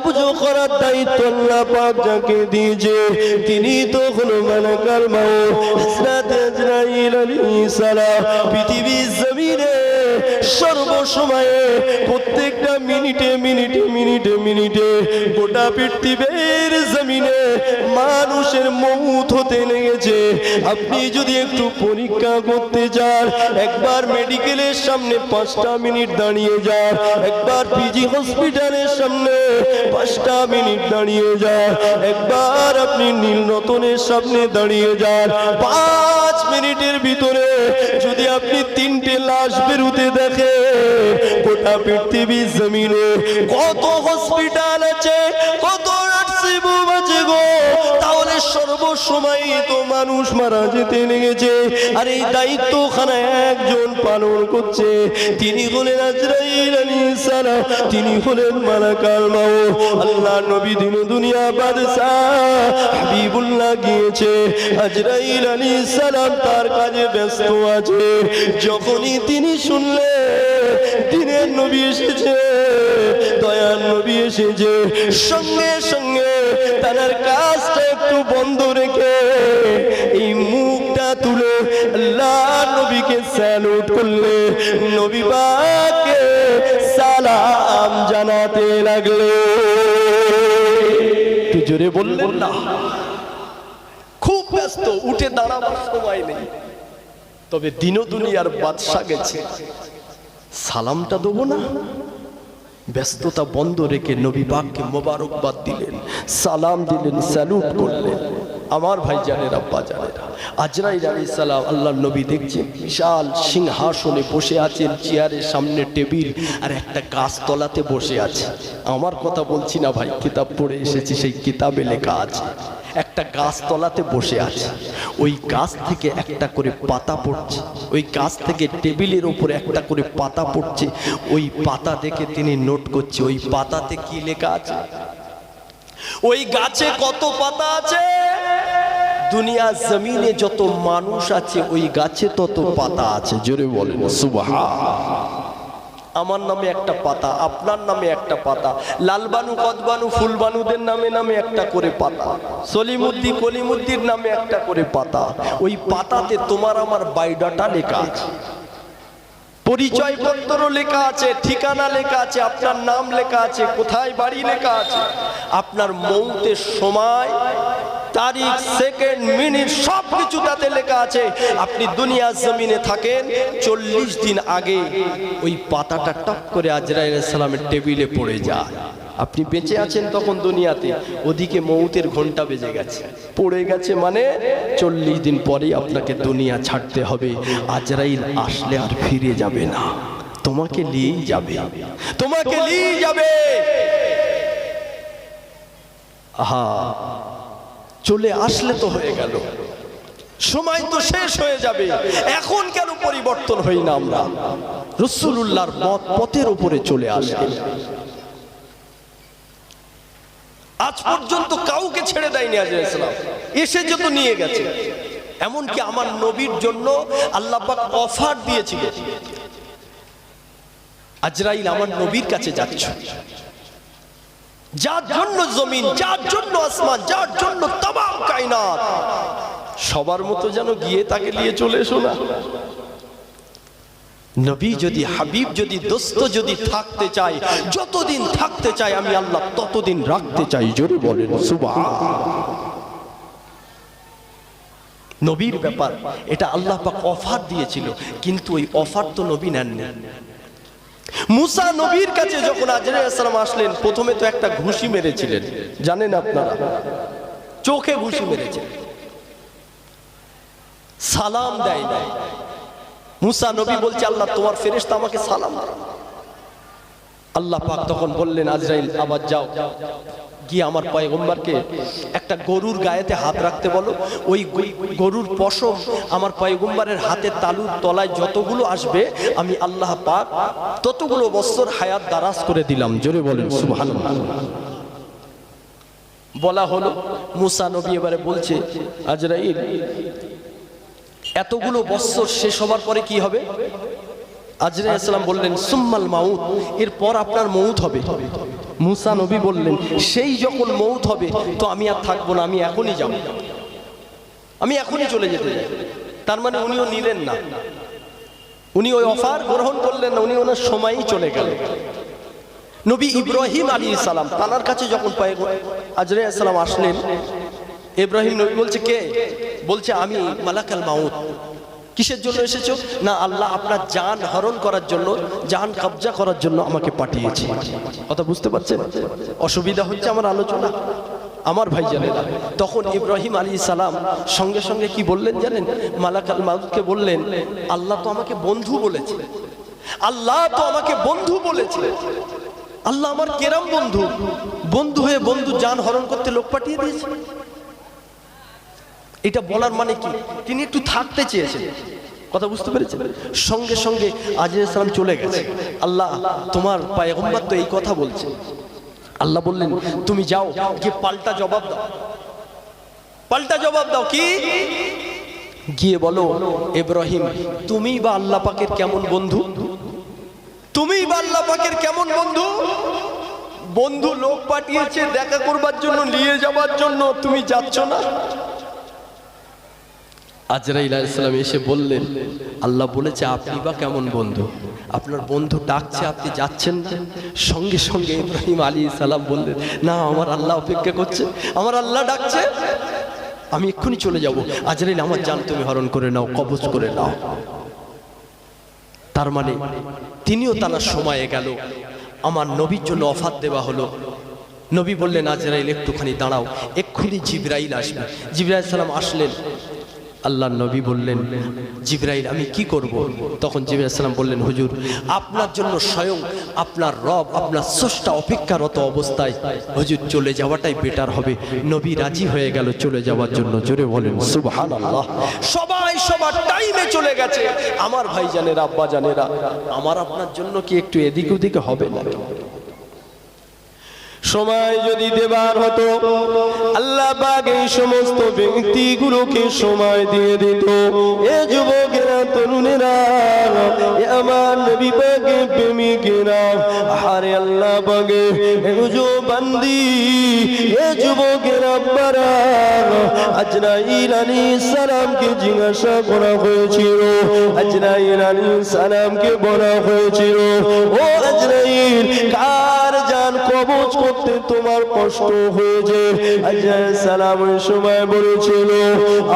কবজ করার দায়িত্ব আল্লাহ পাক যাকে দিয়েছে তিনি তো হলো মালাকুল মাউত হযরত আজরাইল আলাইহিস সালাম। পৃথিবীর জমিনে সর্বসময়ে প্রত্যেকটা মিনিটে মিনিটে মিনিটে মিনিটে গোটা পৃথিবীর জমিনে মানুষের মউত হতে লেগেছে। আপনি যদি একটু পরীক্ষা করতে যান, একবার মেডিকেলের সামনে 5টা মিনিট দাঁড়িয়ে যান, একবার পিজি হসপিটালের সামনে 5টা মিনিট দাঁড়িয়ে যান, একবার আপনি নীলরতনের সামনে দাঁড়িয়ে যান, 5 মিনিটের ভিতরে যদি আপনি 3টে লাশ বেরোতে দেখে, গোটা পৃথিবীর জমিনে কত হসপিটাল আছে, কত নার্সিং হোম আছে গো, তাহলে সর্বসময় তো মানুষ মারা যেতে লেগেছে। আর এই দায়িত্বখানা একজন পালন করছে, তিনি হলেন আজরাইল আলাইহিস সালাম, তিনি হলেন মালাকুল মাউত। আল্লাহ নবী দিন দুনিয়া বাদশা হাবিবুল্লাহ গিয়েছে, আজরাইল আলাইহিস সালাম তার কাজে ব্যস্ত আছে। যখনই তিনি শুনলেন দিনের নবী এসেছে, দয়ার নবী এসেছে, সঙ্গে সঙ্গে তার কাজটা একটু বন্ধ রেখে এই মুখটা তুলে আল্লাহ নবীকে স্যালুট করলে, নবী পাককে সালাম জানাতে লাগলে। একটু জোরে বললেন না? খুব ব্যস্ত, উঠে দাঁড়াবার সময় নেই। তবে দিন দুনিয়ার বাদশা গেছে, সালামটা দেবো না? ব্যস্ততা বন্ধ রেখে নবী পাককে মোবারকবাদ দিলেন, সালাম দিলেন, স্যালুট করলেন। আমার ভাই জানেরা, আব্বা জানেরা, আজরাইল আলাইহিস সালাম আল্লাহর নবী দেখছেন বিশাল সিংহাসনে বসে আছেন, চেয়ারের সামনে টেবিল, আর একটা গাছতলাতে বসে আছে। আমার কথা বলছি না ভাই, কিতাব পড়ে এসেছি, সেই কিতাবে লেখা আছে একটা গাছতলাতে বসে আছে। ওই গাছ থেকে একটা করে পাতা পড়ছে, ওই গাছ থেকে টেবিলের উপরে একটা করে পাতা পড়ছে। ওই পাতা দেখে তিনি নোট করছে ওই পাতাতে কি লেখা আছে, ওই গাছে কত পাতা আছে। দুনিয়া জমিনে যত মানুষ আছে ওই গাছে তত পাতা আছে। জোরে বলেন সুবহান। আমার নামে একটা পাতা, আপনার নামে একটা পাতা, লালবানু, কদবানু, ফুলবানুদের নামে নামে একটা করে পাতা, সলিমুদ্দি, কলিমুদ্দির নামে একটা করে পাতা। ওই পাতাতে তোমার আমার বায়োডাটা লেখা আছে, পরিচয়পত্র লেখা আছে, ঠিকানা লেখা আছে, আপনার নাম লেখা আছে, কোথায় বাড়ি লেখা আছে, আপনার মৌতের সময়, তারিখ, সেকেন্ড, মিনিট সবকিছু তাতে লেখা আছে। আপনি দুনিয়া জমিনে থাকেন, 40 দিন আগে ওই পাতাটা টপ করে আজরাইল আলাইহিস সালামের টেবিলে পড়ে যায়। আপনি বেঁচে আছেন তখন দুনিয়াতে, ওদিকে মৌতের ঘন্টা বেজে গেছে, পড়ে গেছে, মানে 40 দিন পরেই আপনাকে দুনিয়া ছাড়তে হবে। আজরাইল আসলে আর ফিরে যাবে না, তোমাকে নিয়েই যাবে, তোমাকে নিয়েই যাবে। আহা, চলে আসলে তো হয়ে গেল, সময় তো শেষ হয়ে যাবে। এখন কেন পরিবর্তন হই না আমরা? রাসূলুল্লাহর পথের উপরে চলে আসে। আজ পর্যন্ত কাউকে ছেড়ে দেয়নি আজরাইল সালাম, এসে যত নিয়ে গেছে। এমনকি আমার নবীর জন্য আল্লাহ পাক অফার দিয়েছিল, আজরাইল আমার নবীর কাছে যাচ্ছ, যার জন্য জমিন, যার জন্য আসমান, যার জন্য তামাম কায়নাত, সবার মতো যেন গিয়ে তাকে নিয়ে চলে এসো না। নবী যদি, হাবিব যদি, দোস্ত যদি থাকতে চাই, যতদিন থাকতে চাই আমি আল্লাহ ততদিন রাখতে চাই। জোরে বলেন সুবহান। নবীর ব্যাপার এটা আল্লাহ পাক অফার দিয়েছিল, কিন্তু ওই অফার তো নবী নেননি। মুসা নবীর কাছে যখন আজরাইল আলাইহিস সালাম আসলেন, প্রথমে তো একটা ঘুষি মেরেছিলেন, জানেন আপনারা, চোখে ঘুষি মেরেছিলেন, সালাম দেয় নাই। মুসা নবী বলছে আল্লাহ তোমার ফেরেশতা আমাকে সালাম দাও। আল্লাহ পাক তখন বললেন আজরাইল আবার যাও, গিয়ে আমার পয়গম্বরকে একটা গরুর গায়েতে হাত রাখতে বলো, ওই গরুর পশম আমার পয়গম্বরের হাতের তালুর তলায় যতগুলো আসবে আমি আল্লাহ পাক ততগুলো বছর হায়াত দারাজ করে দিলাম। জোরে বলেন সুবহানাল্লাহ। বলা হলো, মুসা নবী এবারে বলছে আজরাইল এতগুলো বছর শেষ হবার পরে কি হবে? আজরাইল আলাইহিস সালাম বললেন সুম্মাল মাউত, এরপর আপনার মউত হবে। মুসা নবী বললেন সেই যখন মৌত হবে তো আমি আর থাকবো না, আমি এখনই যাব, আমি এখনই চলে যেতে চাই। তার মানে উনিও নিলেন না, উনি ওই অফার গ্রহণ করলেন না, উনি ওনার সময়ই চলে গেলেন। নবী ইব্রাহিম আলাইহিস সালাম তানার কাছে যখন আজরাইল আলাইহিস সালাম আসলেন, ইব্রাহিম নবী বলছে কে? বলছে আমি মালাকাল মাউত। কিসের জন্য এসেছো? না আল্লাহ আপনার জান হরণ করার জন্য, জান কবজা করার জন্য আমাকে পাঠিয়েছে। কথা বুঝতে পারছেন? অসুবিধা হচ্ছে আমার আলোচনা আমার ভাই জানেরা। তখন ইব্রাহিম আলাইহিস সালাম সঙ্গে সঙ্গে কি বললেন জানেন? মালাকাল মাউতকে বললেন আল্লাহ তো আমাকে বন্ধু বলেছে, আল্লাহ তো আমাকে বন্ধু বলেছে। আল্লাহ আমার কেরাম বন্ধু, বন্ধু হয়ে বন্ধু জান হরণ করতে লোক পাঠিয়ে দিয়েছে। এটা বলার মানে কি? তিনি একটু থাকতে চেয়েছেন। কথা বুঝতে পেরেছেন? সঙ্গে সঙ্গে আজরাইল সালাম চলে গেছে। আল্লাহ তোমার পয়গম্বর তো এই কথা বলছে। আল্লাহ বললেন তুমি যাও গিয়ে পাল্টা জবাব দাও, পাল্টা জবাব দাও। কি? গিয়ে বলো ইব্রাহিম তুমি বা আল্লাহ পাকের কেমন বন্ধু, তুমি বা আল্লাহ পাকের কেমন বন্ধু? বন্ধু লোক পাঠিয়েছে দেখা করবার জন্য, নিয়ে যাবার জন্য, তুমি যাচ্ছ না। আজরাইল আলাইহিস সালাম এসে বললেন আল্লাহ বলেছে আপনি বা কেমন বন্ধু, আপনার বন্ধু ডাকছে আপনি যাচ্ছেন না। সঙ্গে সঙ্গে ইব্রাহিম আলাইহিস সালাম বললেন না আমার আল্লাহ অপেক্ষা করছে, আমার আল্লাহ ডাকছে, আমি এক্ষুনি চলে যাব। আজরাইল আমার জান তুমি হরণ করে নাও, কবজ করে নাও। তার মানে তিনিও তার সময়ে গেল, আমার নবীর জন্য অফার দেওয়া হলো। নবী বললেন আজরাইল একটুখানি দাঁড়াও, এক্ষুনি জিবরাইল আসবে। জিবরাইল সালাম আসলেন। আল্লাহ নবী বললেন জিবরাইল আমি কি করব? তখন জিবরাইল সালাম বললেন হুজুর আপনার জন্য স্বয়ং আপনার রব, আপনার স্রষ্টা অপেক্ষারত অবস্থায় হুজুর চলে যাওয়াটাই বেটার হবে। নবী রাজি হয়ে গেল চলে যাওয়ার জন্য। জোরে বলেন সুবহানাল্লাহ। সবাই সবার টাইমে চলে গেছে। আমার ভাই জানেরা, আব্বা জানেরা, আমার আপনার জন্য কি একটু এদিক ওদিকে হবে না? সময় যদি দেবার হতো আল্লাহ পাক এই সমস্ত ব্যক্তিগুলোকে সময় দিয়ে দিত। এ যুবকেরা, তরুণেরা, এ আমার নবী পাকের প্রেমিকেরা, আরে আল্লাহ পাকের এ বান্দি, এ যুবকেরা, আব্বারা, আজরাইল আলাইহিস সালামকে জিজ্ঞাসা করা হয়েছিল, আজরাইল আলাইহিস সালামকে বলা হয়েছিল ও আজরাইল কার জান কবজ করতে তোমার কষ্ট হয়েছে? আজরাইল সালাম ওই সময় বলেছিল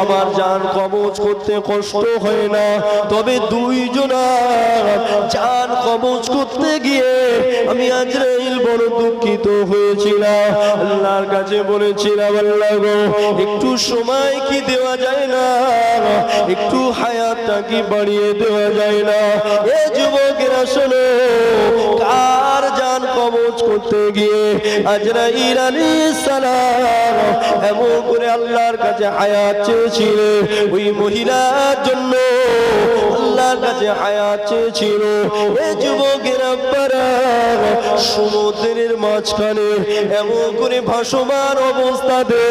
আমার জান কবজ করতে কষ্ট হয় না, তবে দুইজনার জান কবজ করতে গিয়ে আমি আজরাইল বড় দুঃখিত হয়েছিলাম। আল্লাহর কাছে বলেছিলাম আল্লাহ গো একটু সময় কি দেওয়া যায় না, একটু হায়াতটা কি বাড়িয়ে দেওয়া যায় না? এ যুবকেরা শোনো, কার জান কবজ করতে গিয়ে আজরাইল আলাইহিস সালাম এমন করে আল্লাহর কাছে হায়াত চেয়েছিল। ওই মহিলার জন্য আল্লাহর কাছে হায়াত চেয়েছিল। এ যুবকের আব্বারা সমুদ্রের মাঝখানে এমন করে ভাসমান অবস্থাতে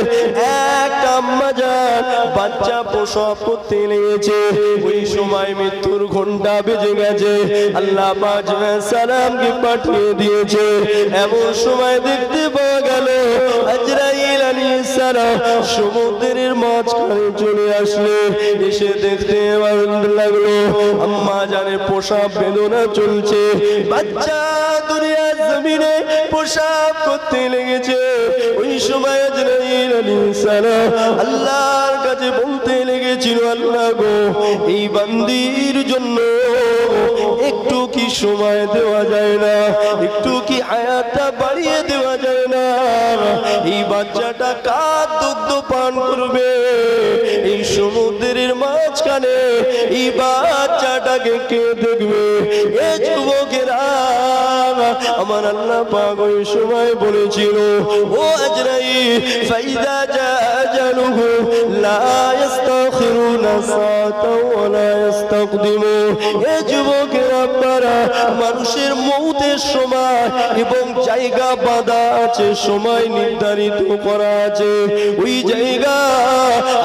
একটা আম্মা জান বাচ্চা প্রসব করতে লেগেছে। ওই সময় মৃত্যুর ঘন্টা বেজে গেছে। আল্লাহ পাক সালামকে পাঠিয়ে দিয়েছে। এমন সময় দেখতে পাওয়া গেল আজরাইল আলাইহিস সালাম সমুদ্রের মাঝখানে চলে আসলে। এসে দেখতে ভালো লাগলো আম্মা জানের প্রসব বেদনা চলছে, বাচ্চা দুনিয়ার জমিনে প্রসব করতে লেগেছে। ওই সময় আজরাইল আলাইহিস সালাম আল্লাহর কাছে বলতে লেগেছিল আল্লাহ গো এই বান্দির জন্য একটু কি সময় দেওয়া যায় না, একটু কি হায়াতটা বাড়িয়ে দেওয়া যায় না? এই বাচ্চাটা কার দুগ্ধ পান করবে এই সমুদ্রের মাঝখানে? এই বাচ্চাটাকে কে দেখবে? এ যুবকেরা, আমার আল্লাহ পাক ওই সময় বলেছিল ও আজরাইল ফাইদা জাআজালুহু লা ইস্তাখিরুনা সাআতাও ওয়া লা ইস্তাকদিমুন। এ যুবকেরা, আপনারা মানুষের মৌতের সময় এবং জায়গা বাঁধা আছে, সময় নির্ধারিত করা আছে। ওই জায়গা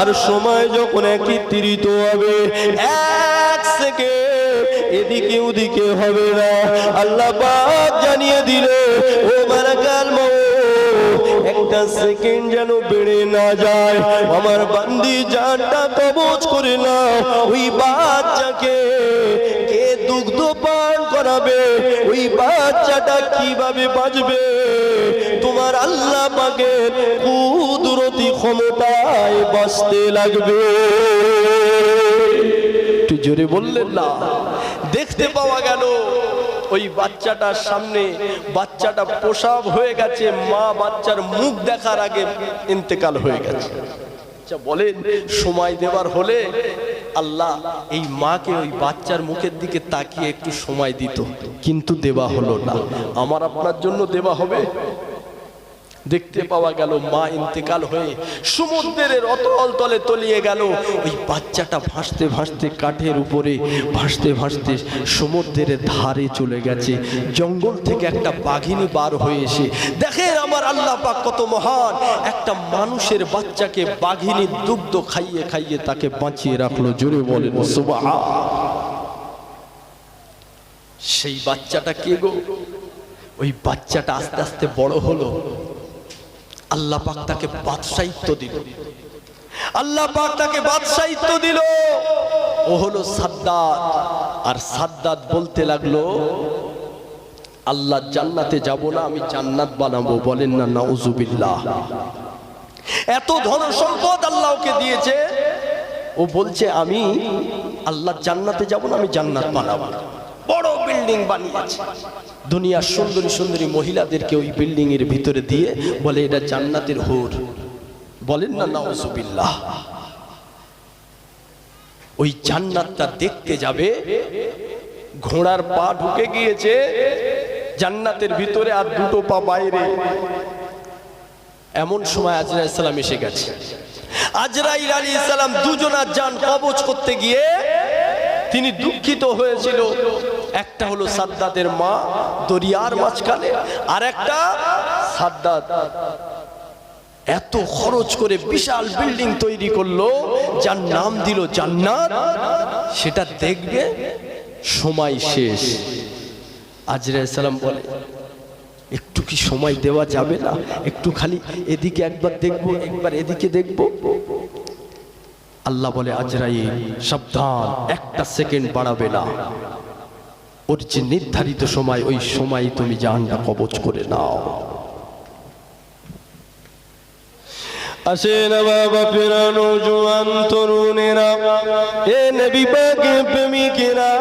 আর সময় যখন একত্রিত হবে, এক সেকেন্ড এদিকে ওদিকে হবে না। আল্লাহ পাক জানিয়ে দিলে ও মালাকাল মউত একটা সেকেন্ড যেন বেড়ে না যায়, আমার বান্দি জানটা কবজ করে নাও। ওই বাচ্চাকে কে দুগ্ধ পান করাবে, ওই বাচ্চাটা কিভাবে বাঁচবে, তোমার আল্লাহ পাকের কুদরতি ক্ষমতায় বাঁচতে লাগবে। একটু জোরে বললেন না? দেখতে পাওয়া গেল ওই বাচ্চাটার সামনে বাচ্চাটা প্রসব হয়ে গেছে, মা বাচ্চার মুখ দেখার আগে ইন্তেকাল হয়ে গেছে। বলেন সময় দেওয়ার হলে আল্লাহ এই মাকে ওই বাচ্চার মুখের দিকে তাকিয়ে একটু সময় দিত, কিন্তু দেওয়া হলো না। আমার আপনার জন্য দেওয়া হবে? দেখতে পাওয়া গেল মা ইন্তেকাল হয়ে সমুদ্রের অতল তলে তলিয়ে গেল। ওই বাচ্চাটা ভাসতে ভাসতে কাঠের উপরে ভাসতে ভাসতে সমুদ্রের ধারে চলে গেছে। জঙ্গল থেকে একটা বাঘিনী বার হয়ে এসে দেখেন আমার আল্লাহ পাক কত মহান, একটা মানুষের বাচ্চাকে বাঘিনী দুগ্ধ খাইয়ে খাইয়ে তাকে বাঁচিয়ে রাখলো। জোরে বলেন সুবহান। সেই বাচ্চাটা কে গো? ওই বাচ্চাটা আস্তে আস্তে বড় হলো, আল্লাহ পাক তাকে বাদশাহিত্ব দিল। আল্লাহ পাক তাকে বাদশাহিত্ব দিল। ও হলো সাদ্দাত। আর সাদ্দাত বলতে লাগলো আল্লাহ জান্নাতে যাব না, আমি জান্নাত বানাবো। বলেন না নাউজুবিল্লাহ। এত ধন সম্পদ আল্লাহ ওকে দিয়েছে, ও বলছে আমি আল্লাহ জান্নাতে যাব না, আমি জান্নাত বানাবো। বড় বিল্ডিং বানিয়েছে, দুনিয়ার সুন্দরী সুন্দরী মহিলাদেরকে ওই বিল্ডিং এর ভিতরে দিয়ে বলে এটা জান্নাতের হুর। বলেন না নাউজুবিল্লাহ। ওই জান্নাতটা দেখতে যাবে, ঘোড়ার পা ঢুকে গিয়েছে জান্নাতের ভিতরে আর দুটো পা বাইরে। এমন সময় আজরাইল সালাম এসে গেছে। আজরাইল আলাইহিস সালাম দুজনার জান কবজ করতে গিয়ে তিনি দুঃখিত হয়েছিল। একটা হলো সাদ্দাতের মা দরিয়ার মাঝখানে, আর একটা সাদ্দাত এত খরচ করে বিশাল বিল্ডিং তৈরি করলো যার নাম দিল জান্নাত, সেটা দেখবে সময় শেষ। আজরাইল সালাম বলে একটু কি সময় দেওয়া যাবে না? একটু খালি এদিকে একবার দেখবো, একবার এদিকে দেখবো। আল্লাহ বলে আজরাইল সাবধান, একটা সেকেন্ড বাড়াবে না। ওর যে নির্ধারিত সময়, ওই সময় তুমি জানটা কবজ করে নাও। আসেন বাবা ফেরানো জোয়ান তরুণেরা, এ নবী পাকের প্রেমিকেরা,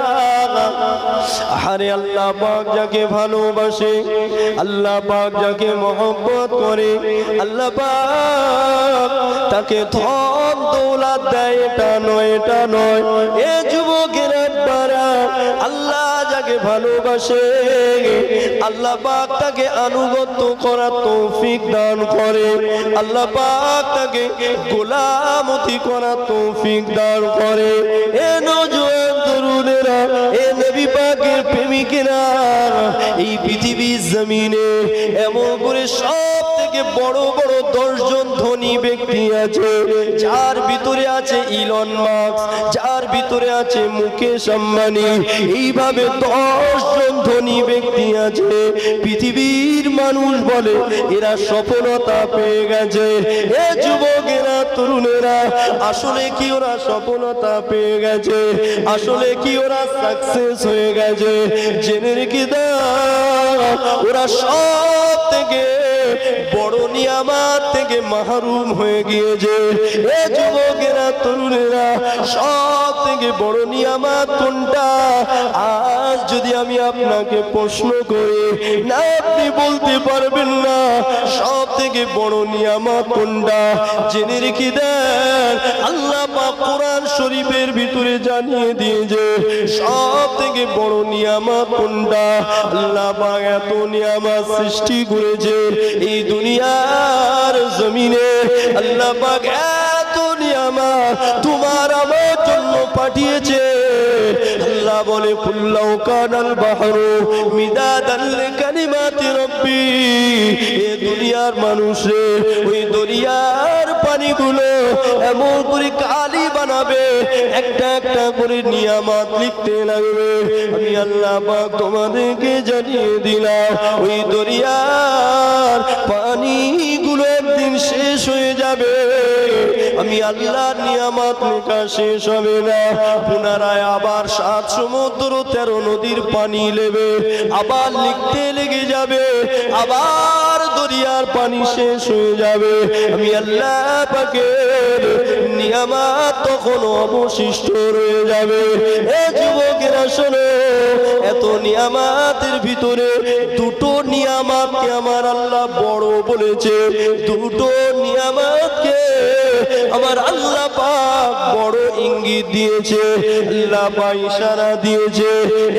আরে আল্লাহ পাক যাকে ভালোবাসে, আল্লাহ পাক যাকে মহব্বত করে, আল্লাহ পাক তাকে ধন দৌলত দেয়। এটা নয়, এটা নয়। এ যুবকেরা বারা, আল্লাহ যাকে ভালোবাসে আল্লাহ পাক তাকে আনুগত্য করার তৌফিক দান করে। আল্লাহ পাক তাকে গোলামতি করার তৌফিক দান করে। এ নওজোয়ান তরুণেরা, এ নবী পাকের প্রেমিকেরা, এই পৃথিবীর জমিনে এমন করে সব থেকে বড় বড় 10 জন ধনী ব্যক্তি আছে, যার ভিতরে আছে ইলন মাস্ক, যার ভিতরে আছে মুকেশ আম্বানি। এইভাবে 10 জন ধনী ব্যক্তি আছে। পৃথিবীর মানুষ বলে এরা সফলতা পেয়ে গেছে। এ যুবকেরা তরুণেরা, আসলে কি ওরা সফলতা পেয়ে গেছে? আসলে কি ওরা সাকসেস হয়ে গেছে? জেনে রেখে দাও, ওরা সব থেকে বড় নিয়ামত থেকে মাহরুম হয়ে গিয়েছে। এ যুবকেরা তরুণেরা, সব থেকে বড় নিয়ামত কোনটা? আজ যদি আমি আপনাকে প্রশ্ন করি, না আপনি বলতে পারবেন না সব থেকে বড় নিয়ামত কোনটা। জেনে রেখে দেন, আল্লাহ পাক কোরআন শরীফের ভিতরে জানিয়ে দিয়েছে সব থেকে বড় নিয়ামত কোনটা। আল্লাহ পাক এত নিয়ামত সৃষ্টি করেছে এই দুনিয়ার জমিনে। আল্লাহ পাক এত নিয়ামত তোমার আমার জন্য পাঠিয়েছে। আল্লাহ বলে কুল্লাউ কানাল বাহরু মিদাদান লিকালিমাতি রাব্বি, এ দুনিয়ার মানুষে ওই দরিয়ার পানিগুলো এমন করে কালি বানাবে, একটা একটা করে নিয়ামত লিখতে লাগবে। আমি আল্লাহ পাক তোমাদেরকে জানিয়ে দিলাম, ওই দরিয়ার পানিগুলো একদিন শেষ হয়ে যাবে। আমি আল্লাহর নিয়ামত লেখা শেষ হবে না, পুনরায় আবার 7 সমুদ্র 13 নদীর পানি নেবে, আবার লিখতে লেগে যাবে, আবার দরিয়ার পানি শেষ হয়ে যাবে। আমি আল্লাহ পাকের নিয়ামত তখন অবশিষ্ট রয়ে যাবে। এ যুবকেরা শোনো, এত নিয়ামতের ভিতরে দুটো নিয়ামতকে আমার আল্লাহ বড় বলেছে, দুটো নিয়ামতকে আমার আল্লাহ পাক বড় ইঙ্গিত দিয়েছে, আল্লাহ পাক ইশারা দিয়েছে।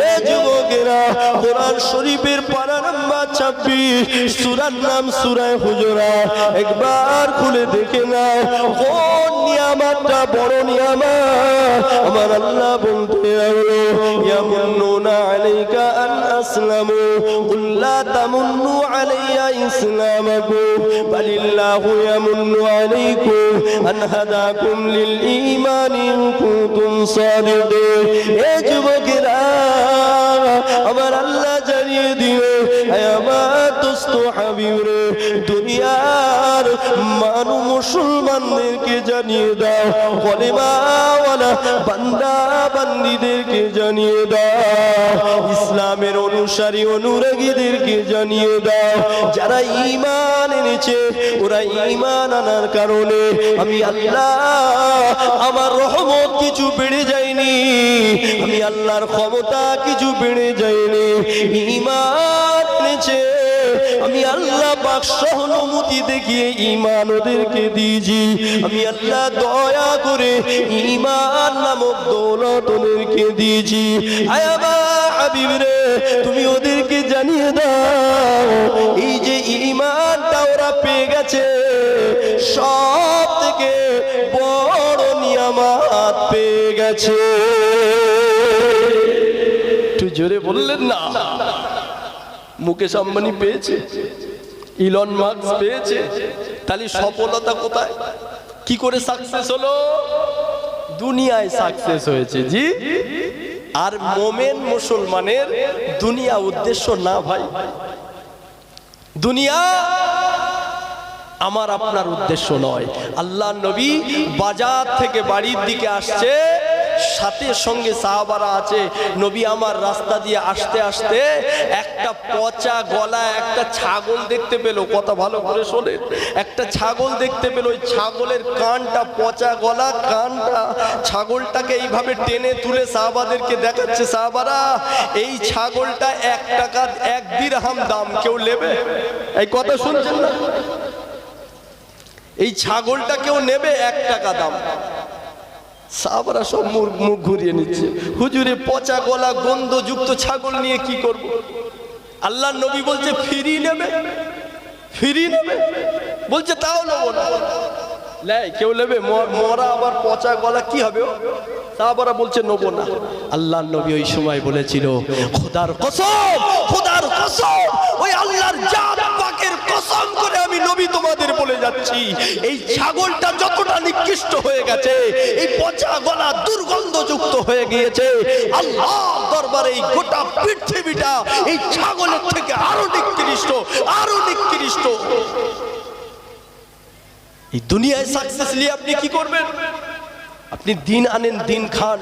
এ যুবকেরা, কোরআন শরীফের পারা নাম্বার 26, সূরার নাম সূরা হুজুরাত, একবার খুলে দেখে নাও কোন নিয়ামতটা বড় নিয়ামত। আমার আল্লাহ বলতে লাগলো, ইয়ামুন্নুনা আলাইকা আন আসলামু কুল লা তামুন্নু আলাইয়া ইসলামাকুম বালিল্লাহু ইয়ামুন্নু আলাইকুম আন হাদাকুম লিল ঈমানি ইন কুনতুম সাদিকিন। এ যুবকেরা, আমার আল্লাহ জানিয়ে দিও, হে আমার দোস্ত হাবিবরে, দুনিয়ার মানু মুসলমানদেরকে জানিয়ে দাও, কলেমাওয়ালা বান্দা বান্দীদেরকে জানিয়ে দাও, ইসলামের অনুসারী অনুরাগীদেরকে জানিয়ে দাও, যারা ঈমান এনেছে, ওরা ঈমান আনার কারণে আমি আল্লাহ আমার রহমত কিছু বেড়ে যায়নি, আমি আল্লাহর ক্ষমতা কিছু বেড়ে যায়নি। ঈমান এনেছে, আমি আল্লাহ পাক সহানুভূতি দেখিয়ে ঈমান ওদেরকে দিয়েছি। আমি আল্লাহ দয়া করে ঈমান নামক দৌলত ওদেরকে দিয়েছি। আয় আমার হাবিব রে, তুমি ওদেরকে জানিয়ে দাও, এই যে ঈমানটা ওরা পেয়ে গেছে, সব থেকে বড় নিয়ামত পেয়ে গেছে। একটু জোরে বললেন না? মুকেশ আম্বানি পেয়েছে, ইলন মাস্ক পেয়েছে, তাহলে সফলতা কোথায়? কি করে সাকসেস হলো? দুনিয়ায় সাকসেস হয়েছে। জি, আর মোমেন মুসলমানের দুনিয়া উদ্দেশ্য না ভাই, দুনিয়া আমার আপনার উদ্দেশ্য নয়। আল্লাহ নবী বাজার থেকে বাড়ির দিকে আসছে, সাথে সঙ্গে সাহাবারা আছে। নবী আমার রাস্তা দিয়ে আসতে আসতে একটা পচা গলা একটা ছাগল দেখতে পেল। কথা ভালো করে শোনেন, একটা ছাগল দেখতে পেল। ওই ছাগলের কানটা পচা গলা, কানটা ছাগলটাকে এইভাবে টেনে তুলে সাহাবাদেরকে দেখাচ্ছে। সাহাবারা, এই ছাগলটা 1 টাকা 1 দিরহাম দাম, কেউ নেবে? এই কথা শুনছেন না? এই ছাগলটা কেউ নেবে? 1 টাকা দাম। সাহাবারা সব মুখ ঘুরিয়ে নিচ্ছে। হুজুরে, পচা গলা গন্ধযুক্ত ছাগল নিয়ে কি করব? আল্লাহর নবী বলছে ফ্রি নেবে, ফ্রি নেবে। বলছে তাও নেবো না। কেউ নেবে? মরা আবার পচা গলা কি হবে? সাহাবারা বলছে নেবো না। আল্লাহর নবী ওই সময় বলেছিল, খোদার কসম, খোদার কসম, ওই আল্লাহর জাত পাকের কসম করে আমি নবী তোমাদের বলে যাচ্ছি, এই ছাগলটা যতটা নিকৃষ্ট হয়ে গেছে, এই পচা গলা দুর্গন্ধযুক্ত হয়ে গিয়েছে, আল্লাহ দরবারে এই গোটা পৃথিবীটা এই ছাগলের থেকে আরো নিকৃষ্ট, আরো নিকৃষ্ট। এই দুনিয়ায় সাকসেস নিয়ে আপনি কি করবেন? আপনি দিন আনেন, দিন খান,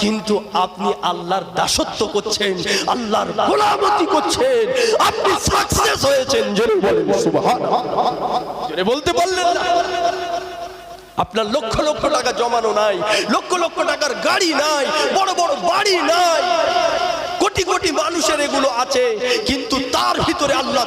কিন্তু আপনি আল্লাহর দাসত্ব করছেন, আল্লাহর গোলামতি করছেন, আপনি সাকসেস হয়েছেন। জোরে বলেন সুবহানাল্লাহ। জোরে বলতে পারলেন না? আপনার লক্ষ লক্ষ টাকা জমানো নাই, লক্ষ লক্ষ টাকার গাড়ি নাই, বড় বড় বাড়ি নাই, কোটি কোটি মানুষের এগুলো আছে, কিন্তু তার ভিতরে আল্লাহ